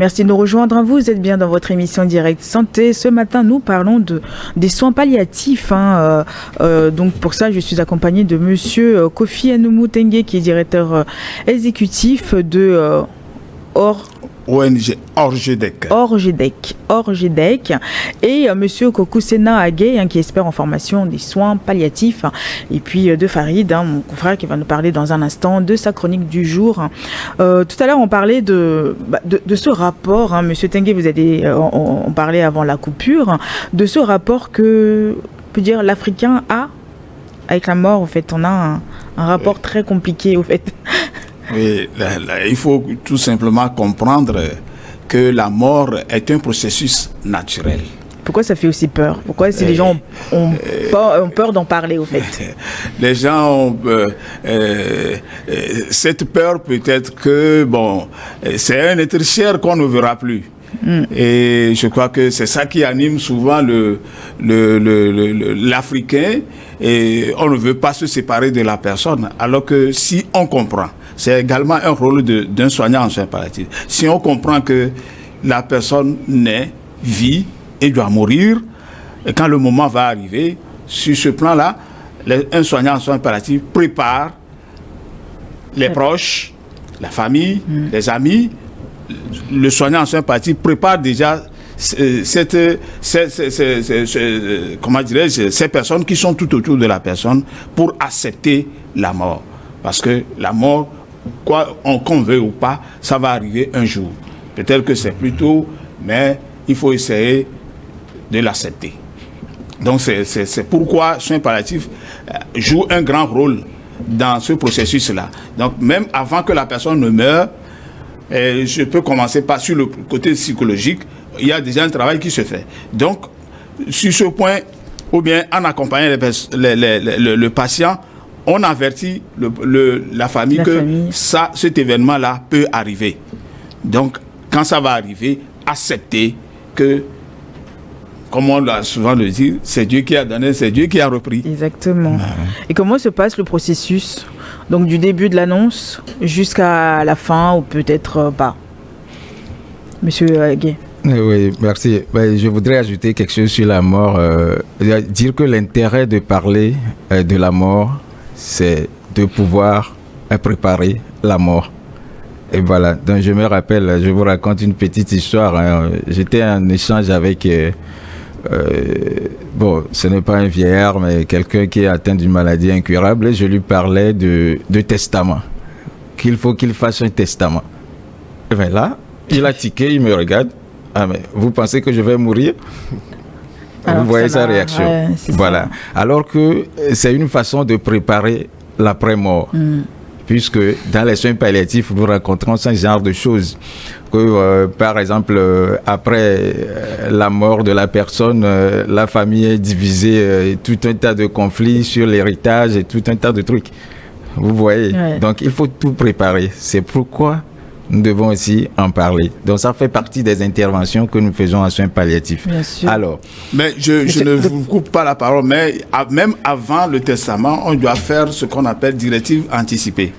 Merci de nous rejoindre. Vous êtes bien dans votre émission Direct Santé. Ce matin, nous parlons des soins palliatifs. Donc pour ça, je suis accompagnée de Monsieur Kofi Anoumou Tengue, qui est directeur exécutif de ONG Orgedec et Monsieur Kokusena Agé, qui est expert en formation des soins palliatifs, et puis de Farid, mon confrère, qui va nous parler dans un instant de sa chronique du jour. Tout à l'heure, on parlait de ce rapport, Monsieur Tengue, on parlait avant la coupure, de ce rapport que, on peut dire, l'Africain a avec la mort. En fait, on a un rapport très compliqué, au fait. Oui, il faut tout simplement comprendre que la mort est un processus naturel. Pourquoi ça fait aussi peur? Pourquoi si les gens ont peur d'en parler, au fait? Les gens ont cette peur, peut-être que c'est un être cher qu'on ne verra plus. Et je crois que c'est ça qui anime souvent l'Africain, et on ne veut pas se séparer de la personne, alors que si on comprend, c'est également un rôle d'un soignant en soins palliatifs. Si on comprend que la personne naît, vit et doit mourir, et quand le moment va arriver, sur ce plan-là, un soignant en soins palliatifs prépare les proches, la famille, les amis. Le soignant en soins palliatifs prépare déjà ces personnes qui sont tout autour de la personne pour accepter la mort. Parce que la mort, qu'on veuille ou pas, ça va arriver un jour. Peut-être que c'est plus tôt, mais il faut essayer de l'accepter. Donc c'est pourquoi soins palliatifs joue un grand rôle dans ce processus-là. Donc même avant que la personne ne meure, je peux commencer par sur le côté psychologique, il y a déjà un travail qui se fait. Donc, sur ce point, ou bien en accompagnant le patient, on avertit la famille cet événement-là peut arriver. Donc, quand ça va arriver, accepter que, comme on l'a souvent le dit, c'est Dieu qui a donné, c'est Dieu qui a repris. Exactement. Et comment se passe le processus? Donc du début de l'annonce jusqu'à la fin, ou peut-être pas. Monsieur Agé. Oui, merci. Je voudrais ajouter quelque chose sur la mort. Dire que l'intérêt de parler de la mort, c'est de pouvoir préparer la mort. Et voilà, donc je me rappelle, je vous raconte une petite histoire. J'étais en échange avec... ce n'est pas un vieillard, mais quelqu'un qui est atteint d'une maladie incurable, et je lui parlais de testament, qu'il faut qu'il fasse un testament. Et bien là, il a tiqué, il me regarde. Ah, mais vous pensez que je vais mourir? Vous voyez sa réaction. Voilà. Ça. Alors que c'est une façon de préparer l'après-mort. Puisque dans les soins palliatifs, nous rencontrons ce genre de choses. Que, par exemple, après la mort de la personne, la famille est divisée, tout un tas de conflits sur l'héritage et tout un tas de trucs. Vous voyez? Donc, il faut tout préparer. C'est pourquoi nous devons aussi en parler. Donc, ça fait partie des interventions que nous faisons en soins palliatifs. Bien sûr. Alors, mais je ne vous coupe pas la parole, mais même avant le testament, on doit faire ce qu'on appelle directive anticipée.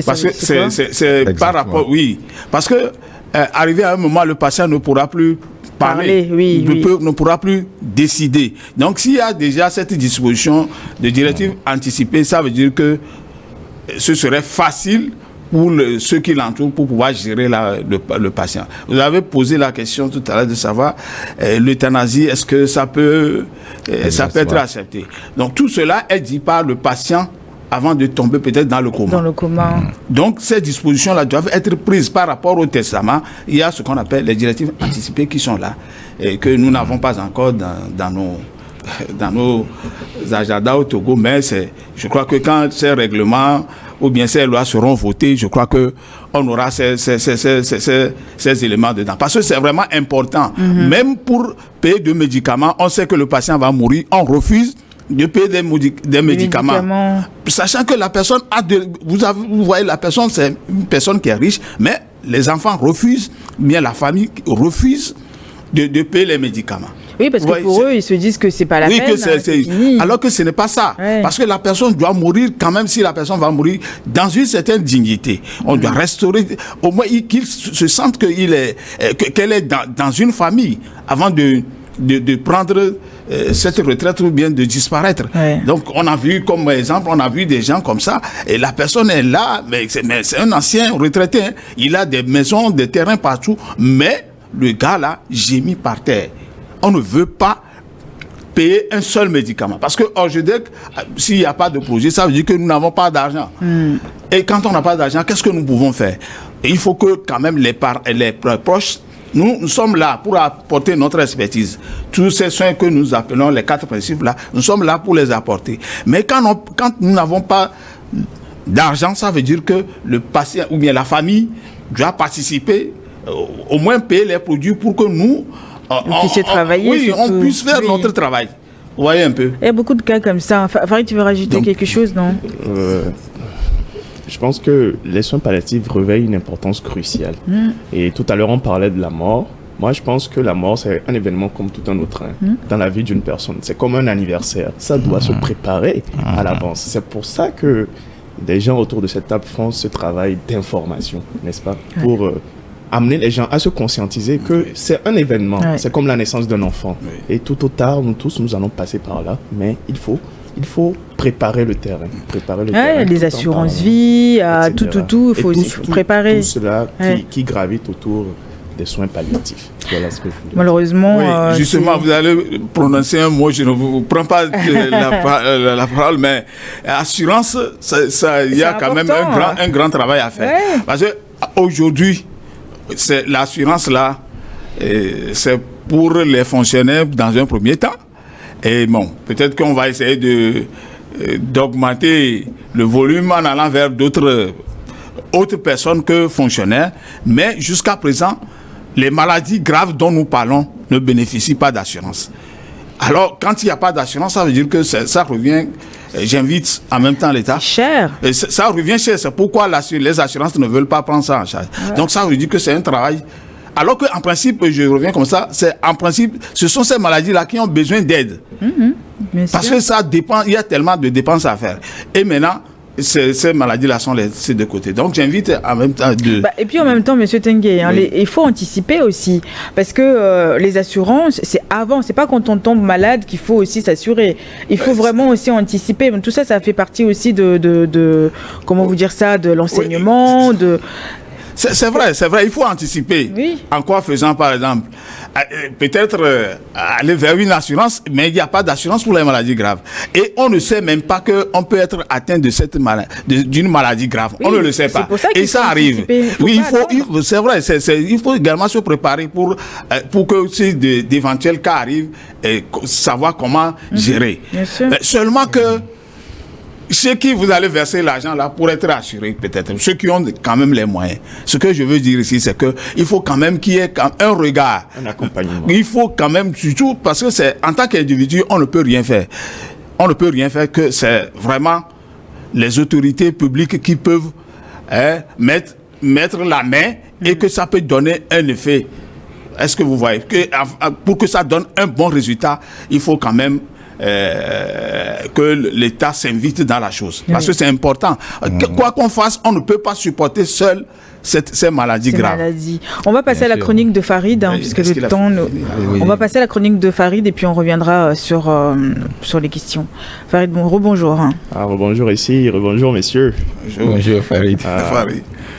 Parce que c'est par rapport, oui. Parce que arrivé à un moment, le patient ne pourra plus parler, ne pourra plus décider. Donc, s'il y a déjà cette disposition de directive anticipée, ça veut dire que ce serait facile pour ceux qui l'entourent pour pouvoir gérer le patient. Vous avez posé la question tout à l'heure de savoir l'euthanasie, est-ce que ça peut être accepté? Donc tout cela est dit par le patient avant de tomber peut-être dans le coma. Donc ces dispositions-là doivent être prises par rapport au testament. Il y a ce qu'on appelle les directives anticipées qui sont là et que nous n'avons pas encore dans nos agendas au Togo, mais je crois que quand ces règlements ou bien ces lois seront votées, je crois qu'on aura ces éléments dedans. Parce que c'est vraiment important. Même pour payer des médicaments, on sait que le patient va mourir, on refuse de payer des médicaments. Sachant que la personne vous voyez, la personne, c'est une personne qui est riche, mais les enfants refusent, bien la famille refuse de payer les médicaments. Oui, parce que pour eux, ils se disent que c'est pas la peine. Alors que ce n'est pas ça. Ouais. Parce que la personne doit mourir quand même, si la personne va mourir dans une certaine dignité. On doit restaurer, au moins qu'il se sente qu'elle est dans une famille avant de prendre cette retraite ou bien de disparaître. Ouais. Donc on a vu comme exemple, on a vu des gens comme ça, et la personne est là, mais c'est un ancien retraité, hein. Il a des maisons, des terrains partout, mais le gars là gémit par terre. On ne veut pas payer un seul médicament. Parce que je dis que s'il n'y a pas de projet, ça veut dire que nous n'avons pas d'argent. Et quand on n'a pas d'argent, qu'est-ce que nous pouvons faire? Et il faut que quand même les proches, nous sommes là pour apporter notre expertise. Tous ces soins que nous appelons les 4 principes là, nous sommes là pour les apporter. Mais quand nous n'avons pas d'argent, ça veut dire que le patient ou bien la famille doit participer, au moins payer les produits pour que nous travailler. On puisse faire notre travail. Vous voyez un peu. Il y a beaucoup de cas comme ça. Farid, tu veux rajouter quelque chose, non? Je pense que les soins palliatifs revêtent une importance cruciale. Et tout à l'heure, on parlait de la mort. Moi, je pense que la mort, c'est un événement comme tout un autre dans la vie d'une personne. C'est comme un anniversaire. Ça doit se préparer à l'avance. C'est pour ça que des gens autour de cette table font ce travail d'information, n'est-ce pas? Pour amener les gens à se conscientiser que c'est un événement. C'est comme la naissance d'un enfant. Et tout au tard, nous tous, nous allons passer par là. Mais il faut préparer le terrain. Les assurances-vie, tout. Il faut aussi préparer. Tout cela qui gravite autour des soins palliatifs. Voilà ce que je voulais dire. Malheureusement... justement, vous allez prononcer un mot, je ne vous prends pas la parole, mais assurance, il y a quand même un grand travail à faire. Parce qu'aujourd'hui, l'assurance là, c'est pour les fonctionnaires dans un premier temps. Et bon, peut-être qu'on va essayer d'augmenter le volume en allant vers d'autres personnes que fonctionnaires. Mais jusqu'à présent, les maladies graves dont nous parlons ne bénéficient pas d'assurance. Alors, quand il n'y a pas d'assurance, ça veut dire que ça revient... J'invite en même temps l'État. C'est cher. Et ça revient cher. C'est pourquoi les assurances ne veulent pas prendre ça en charge. Donc ça veut dire que c'est un travail. Alors qu'en principe, je reviens comme ça, ce sont ces maladies-là qui ont besoin d'aide. Parce que ça dépend, il y a tellement de dépenses à faire. Et maintenant, ces maladies-là sont laissées de côté. Donc j'invite en même temps et puis en même temps, M. Tengue, il faut anticiper aussi. Parce que les assurances, c'est avant, c'est pas quand on tombe malade qu'il faut aussi s'assurer. Il faut vraiment aussi anticiper. Tout ça, ça fait partie aussi de comment vous dire ça, de l'enseignement, C'est vrai, il faut anticiper. En quoi faisant, par exemple, peut-être aller vers une assurance, mais il n'y a pas d'assurance pour les maladies graves. Et on ne sait même pas qu'on peut être atteint de cette d'une maladie grave. On ne le sait pas. Et ça arrive. Oui, c'est vrai, il faut également se préparer pour que si d'éventuels cas arrivent, savoir comment gérer. Seulement que ceux qui vous allez verser l'argent là pour être assurés, peut-être, ceux qui ont quand même les moyens. Ce que je veux dire ici, c'est que il faut quand même qu'il y ait un regard, un accompagnement. Il faut quand même, surtout parce que c'est en tant qu'individu, on ne peut rien faire. On ne peut rien faire, que c'est vraiment les autorités publiques qui peuvent mettre la main et que ça peut donner un effet. Est-ce que vous voyez pour que ça donne un bon résultat, il faut quand même que l'État s'invite dans la chose. Parce que c'est important. Quoi qu'on fasse, on ne peut pas supporter seul ces maladies graves. On va passer à la chronique de Farid, puisque le temps... On va passer à la chronique de Farid et puis on reviendra sur les questions. Farid, rebonjour. Rebonjour ici, rebonjour messieurs. Bonjour Farid.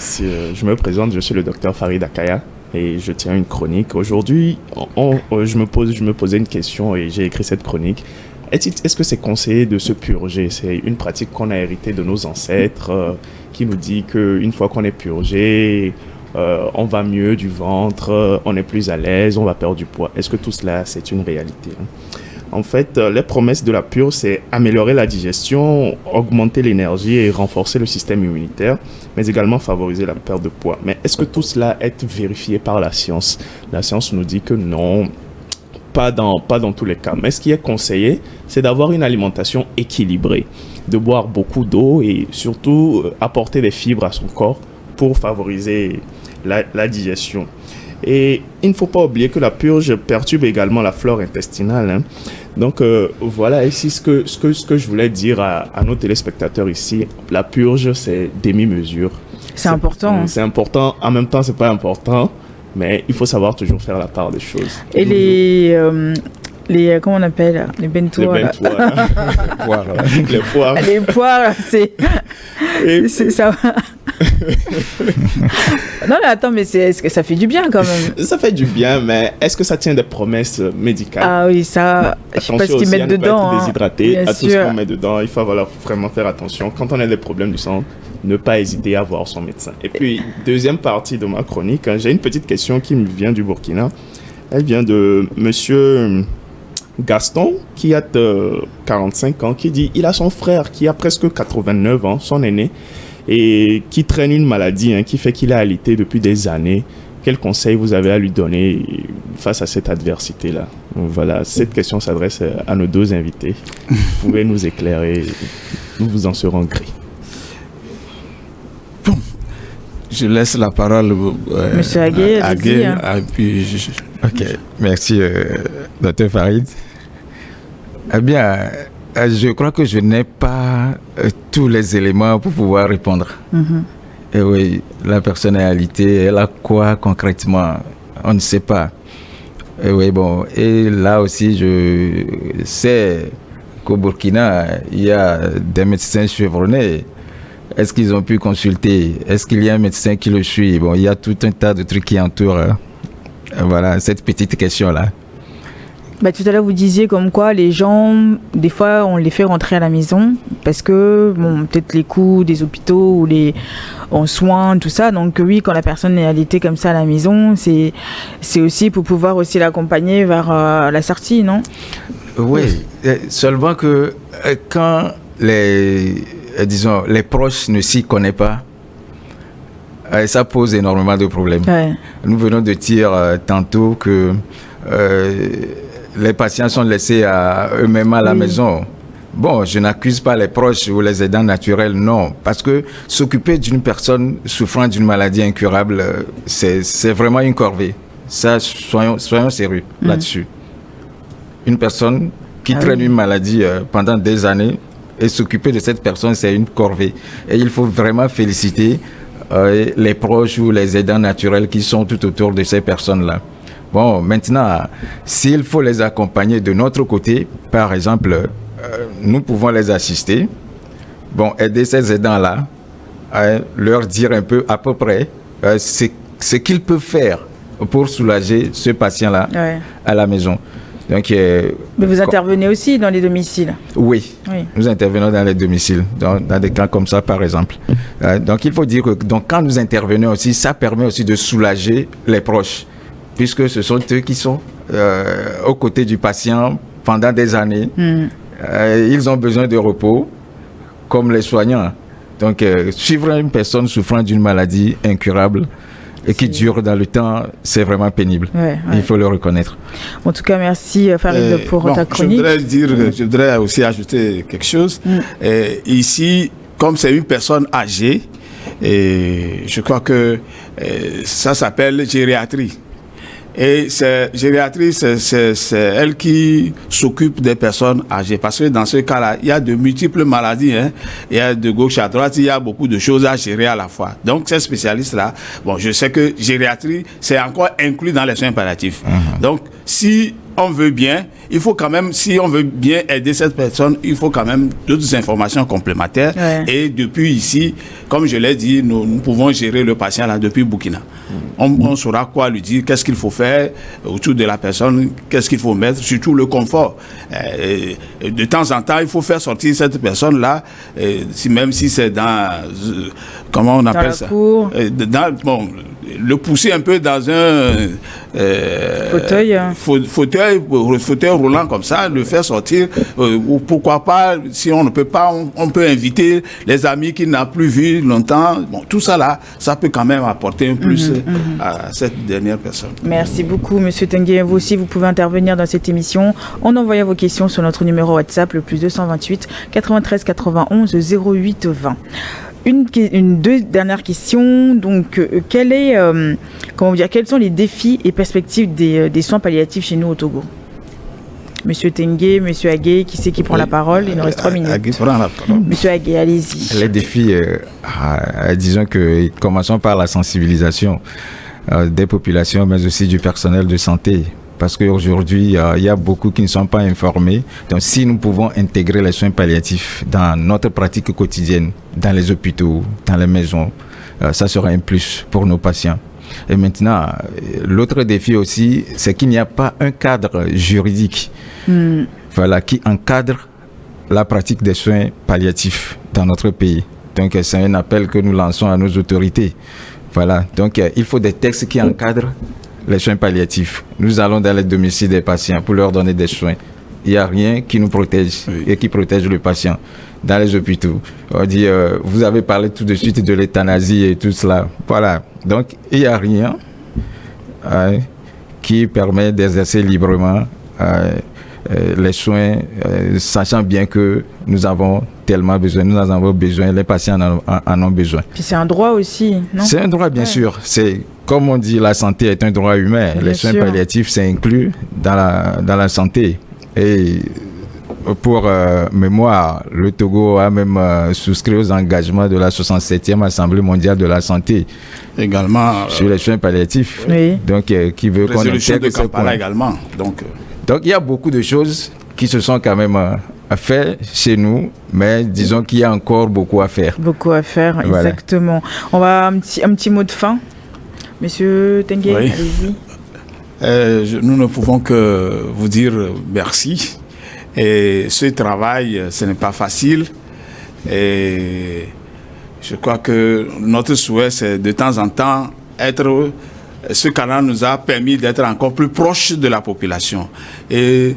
Je me présente, je suis le docteur Farid Akaya. Et je tiens une chronique. Aujourd'hui, je me posais une question et j'ai écrit cette chronique. Est-ce que c'est conseillé de se purger? C'est une pratique qu'on a héritée de nos ancêtres qui nous dit qu'une fois qu'on est purgé, on va mieux du ventre, on est plus à l'aise, on va perdre du poids. Est-ce que tout cela, c'est une réalité? En fait, les promesses de la purge, c'est améliorer la digestion, augmenter l'énergie et renforcer le système immunitaire, mais également favoriser la perte de poids. Mais est-ce que tout cela est vérifié par la science? La science nous dit que non, pas dans tous les cas. Mais ce qui est conseillé, c'est d'avoir une alimentation équilibrée, de boire beaucoup d'eau et surtout apporter des fibres à son corps pour favoriser la digestion. Et il ne faut pas oublier que la purge perturbe également la flore intestinale, hein. Donc voilà ici ce que je voulais dire à nos téléspectateurs ici. La purge, c'est demi-mesure. C'est important. C'est important. En même temps, c'est pas important. Mais il faut savoir toujours faire la part des choses. Et les comment on appelle les bento, les poires. Les poires. Les poires, c'est ça. Non mais attends, mais est-ce que ça fait du bien quand même? Ça fait du bien, mais est-ce que ça tient des promesses médicales? Ah oui, ça, je sais pas ce qu'ils mettent dedans. Déshydraté, à tout ce qu'on met dedans, il faut vraiment faire attention. Quand on a des problèmes du sang, ne pas hésiter à voir son médecin. Et puis, deuxième partie de ma chronique, hein, j'ai une petite question qui me vient du Burkina. Elle vient de monsieur Gaston, qui a 45 ans, qui dit il a son frère qui a presque 89 ans, son aîné, et qui traîne une maladie, hein, qui fait qu'il est alité depuis des années. Quel conseil vous avez à lui donner face à cette adversité-là? Voilà, cette question s'adresse à nos deux invités. Vous pouvez nous éclairer, nous vous en serons gré. Bon, je laisse la parole Monsieur Agué, Ok, merci, Dr Farid. Eh bien, je crois que je n'ai pas tous les éléments pour pouvoir répondre. Et oui, la personnalité, elle a quoi concrètement? On ne sait pas. Et oui, bon, et là aussi, je sais qu'au Burkina, il y a des médecins chevronnés. Est-ce qu'ils ont pu consulter? Est-ce qu'il y a un médecin qui le suit? Bon, il y a tout un tas de trucs qui entourent voilà, cette petite question-là. Bah, tout à l'heure, vous disiez comme quoi les gens, des fois, on les fait rentrer à la maison parce que, bon, peut-être les coûts des hôpitaux ou en soins, tout ça. Donc oui, quand la personne est alitée comme ça à la maison, c'est aussi pour pouvoir aussi l'accompagner vers la sortie, non? Oui, seulement que quand les proches ne s'y connaissent pas, ça pose énormément de problèmes. Ouais. Nous venons de dire tantôt que les patients sont laissés à eux-mêmes à la maison. Bon, je n'accuse pas les proches ou les aidants naturels, non. Parce que s'occuper d'une personne souffrant d'une maladie incurable, c'est vraiment une corvée. Ça, soyons sérieux là-dessus. Une personne qui traîne une maladie pendant des années, et s'occuper de cette personne, c'est une corvée. Et il faut vraiment féliciter les proches ou les aidants naturels qui sont tout autour de ces personnes-là. Bon, maintenant, s'il faut les accompagner de notre côté, par exemple, nous pouvons les assister. Bon, aider ces aidants-là, leur dire un peu, à peu près, ce qu'ils peuvent faire pour soulager ce patient-là à la maison. Donc, mais vous intervenez aussi dans les domiciles? Oui, nous intervenons dans les domiciles, dans des cas comme ça, par exemple. Donc, il faut dire que quand nous intervenons aussi, ça permet aussi de soulager les proches, puisque ce sont eux qui sont aux côtés du patient pendant des années. Ils ont besoin de repos, comme les soignants. Donc, suivre une personne souffrant d'une maladie incurable et qui dure dans le temps, c'est vraiment pénible. Il faut le reconnaître. En tout cas, merci Farid pour ta chronique. Je voudrais aussi ajouter quelque chose. Ici, comme c'est une personne âgée, et je crois que ça s'appelle gériatrie. Et gériatrie, c'est elle qui s'occupe des personnes âgées. Parce que dans ce cas-là, il y a de multiples maladies. Il y a de gauche à droite, il y a beaucoup de choses à gérer à la fois. Donc, ces spécialistes-là, bon, je sais que gériatrie, c'est encore inclus dans les soins palliatifs. Donc, si on veut bien, il faut quand même, si on veut bien aider cette personne, il faut quand même d'autres informations complémentaires. Et depuis ici, comme je l'ai dit, nous pouvons gérer le patient là depuis Burkina. On saura quoi lui dire, qu'est-ce qu'il faut faire autour de la personne, qu'est-ce qu'il faut mettre, surtout le confort. De temps en temps, il faut faire sortir cette personne-là, même si c'est dans, comment on appelle ça, le pousser un peu dans un fauteuil roulant comme ça, le faire sortir, ou pourquoi pas, si on ne peut pas, on peut inviter les amis qu'il n'a plus vus longtemps. Bon, tout ça là, ça peut quand même apporter un plus à cette dernière personne. Merci beaucoup, Monsieur Tengue. Vous aussi, vous pouvez intervenir dans cette émission en envoyant vos questions sur notre numéro WhatsApp, le +228 93 91 08 20. deux dernières questions. Donc, quels sont les défis et perspectives des soins palliatifs chez nous au Togo? Monsieur Tengue, Monsieur Agué, qui c'est qui prend la parole? Il nous reste 3 minutes. Agué prend la parole. Monsieur Agué, allez-y. Les défis, disons que commençons par la sensibilisation des populations, mais aussi du personnel de santé. Parce qu'aujourd'hui, il y a beaucoup qui ne sont pas informés. Donc, si nous pouvons intégrer les soins palliatifs dans notre pratique quotidienne, dans les hôpitaux, dans les maisons, ça sera un plus pour nos patients. Et maintenant, l'autre défi aussi, c'est qu'il n'y a pas un cadre juridique qui encadre la pratique des soins palliatifs dans notre pays. Donc, c'est un appel que nous lançons à nos autorités. Voilà. Donc, il faut des textes qui encadrent les soins palliatifs. Nous allons dans les domiciles des patients pour leur donner des soins. Il n'y a rien qui nous protège et qui protège le patient. Dans les hôpitaux, on dit, vous avez parlé tout de suite de l'euthanasie et tout cela. Voilà. Donc, il n'y a rien qui permet d'exercer librement les soins, sachant bien que nous avons tellement besoin, nous en avons besoin, les patients en ont besoin. Puis c'est un droit aussi, non? C'est un droit, bien sûr. C'est, comme on dit, la santé est un droit humain. Bien les soins palliatifs, c'est inclus dans la santé. Et pour mémoire, le Togo a même souscrit aux engagements de la 67e Assemblée mondiale de la santé. Également. Sur les soins palliatifs. Oui. Donc, qui veut qu'on intègre ce point également. Donc, il y a beaucoup de choses qui se sont quand même faites chez nous, mais disons qu'il y a encore beaucoup à faire. Beaucoup à faire, voilà. Exactement. On va un petit mot de fin. Monsieur Tengue, oui. Allez-y. Nous ne pouvons que vous dire merci. Et ce travail, ce n'est pas facile. Et je crois que notre souhait, c'est de temps en temps être... Ce canal nous a permis d'être encore plus proches de la population. Et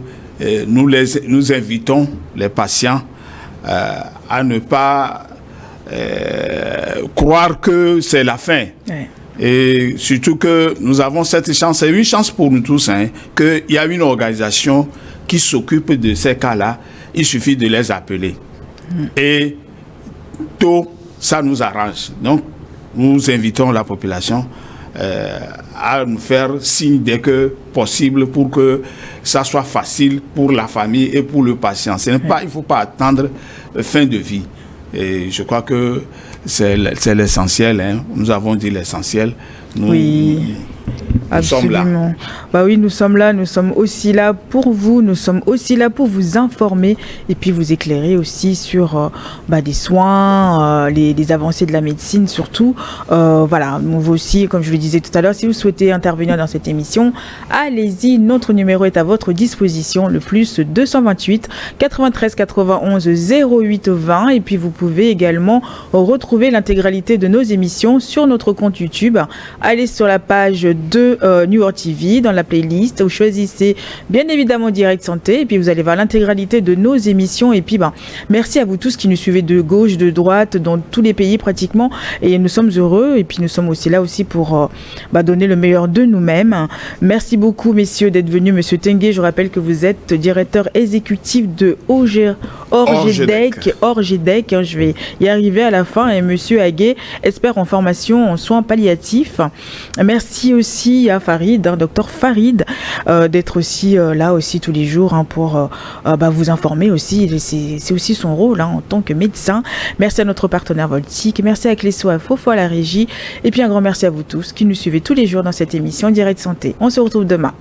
nous invitons les patients à ne pas croire que c'est la fin. Ouais. Et surtout que nous avons cette chance, c'est une chance pour nous tous, qu'il y a une organisation qui s'occupe de ces cas-là. Il suffit de les appeler. Et tôt, ça nous arrange. Donc, nous invitons la population à nous faire signe dès que possible pour que ça soit facile pour la famille et pour le patient. Il ne faut pas attendre fin de vie. Et je crois que c'est l'essentiel. Nous avons dit l'essentiel. Oui. Absolument. Bah oui, nous sommes aussi là pour vous, nous sommes aussi là pour vous informer et puis vous éclairer aussi sur des soins, les avancées de la médecine surtout. Voilà, nous aussi, comme je le disais tout à l'heure, si vous souhaitez intervenir dans cette émission, allez-y, notre numéro est à votre disposition, le plus 228 93 91 08 20 et puis vous pouvez également retrouver l'intégralité de nos émissions sur notre compte YouTube. Allez sur la page de New World TV, dans la playlist, vous choisissez bien évidemment Direct Santé et puis vous allez voir l'intégralité de nos émissions et puis merci à vous tous qui nous suivez de gauche, de droite, dans tous les pays pratiquement et nous sommes heureux et puis nous sommes aussi là aussi pour donner le meilleur de nous-mêmes. Merci beaucoup messieurs d'être venus. Monsieur Tengue, je rappelle que vous êtes directeur exécutif de Orgedec, je vais y arriver à la fin, et monsieur Agué, expert en formation en soins palliatifs. Merci aussi à Farid, docteur Farid, d'être aussi là aussi tous les jours pour vous informer aussi. C'est aussi son rôle en tant que médecin. Merci à notre partenaire Voltic, merci à Cléso à Fofo à la régie, et puis un grand merci à vous tous qui nous suivez tous les jours dans cette émission Direct Santé. On se retrouve demain.